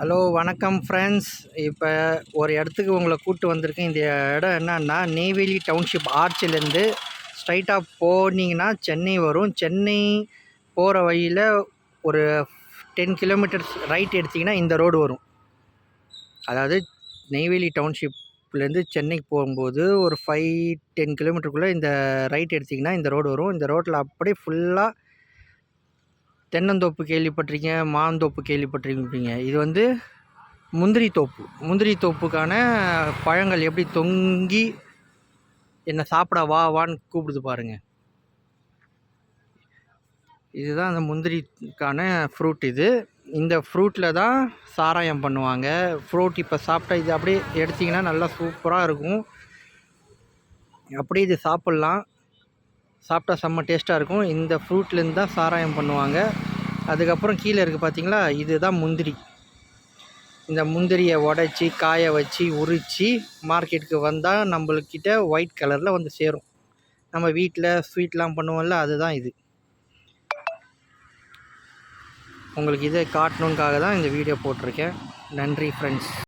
Hello வணக்கம் friends. இப்போ ஒரு இடத்துக்கு உங்களை கூப்பிட்டு வந்திருக்கேன். இந்த இடம் என்னன்னா நெய்வேலி டவுன்ஷிப் ஆர்ச்சிலேருந்து ஸ்ட்ரைட்டாக போனீங்கன்னா சென்னை வரும். சென்னை போகிற வழியில் ஒரு 10 கிலோமீட்டர்ஸ் ரைட் எடுத்திங்கன்னா இந்த ரோடு வரும். அதாவது நெய்வேலி டவுன்ஷிப்லேருந்து சென்னைக்கு போகும்போது ஒரு 5-10 கிலோமீட்டருக்குள்ளே இந்த ரைட் எடுத்திங்கன்னா இந்த ரோடு வரும். இந்த ரோட்டில் அப்படியே ஃபுல்லாக தென்னந்தோப்பு கேள்விப்பட்டிருக்கீங்க, மாந்தோப்பு கேள்விப்பட்டிருப்பீங்க. இது முந்திரி தோப்பு. முந்திரி தோப்புக்கான பழங்கள் எப்படி தொங்கி என்னை சாப்பிட வா வான்னு கூப்பிடுது பாருங்கள். இதுதான் அந்த முந்திரிக்கான ஃப்ரூட். இந்த ஃப்ரூட்டில் தான் சாராயம் பண்ணுவாங்க. ஃப்ரூட் இப்போ சாப்பிட்டா இது அப்படியே எடுத்திங்கன்னா நல்லா சூப்பராக இருக்கும். அப்படியே இது சாப்பிட்லாம். சாப்பிட்டா செம்ம டேஸ்ட்டாக இருக்கும். இந்த ஃப்ரூட்லேருந்து தான் சாராயம் பண்ணுவாங்க. அதுக்கப்புறம் கீழே இருக்குது பார்த்தீங்களா, இதுதான் முந்திரி. இந்த முந்திரியை உடைச்சி காய வச்சு உரித்து மார்க்கெட்டுக்கு வந்தால் நம்மளுக்கிட்ட ஒயிட் கலரில் வந்து சேரும். நம்ம வீட்டில் ஸ்வீட்லாம் பண்ணுவோம்ல, அதுதான் இது. உங்களுக்கு இதை காட்டணுக்காக தான் இந்த வீடியோ போட்டிருக்கேன். நன்றி ஃப்ரெண்ட்ஸ்.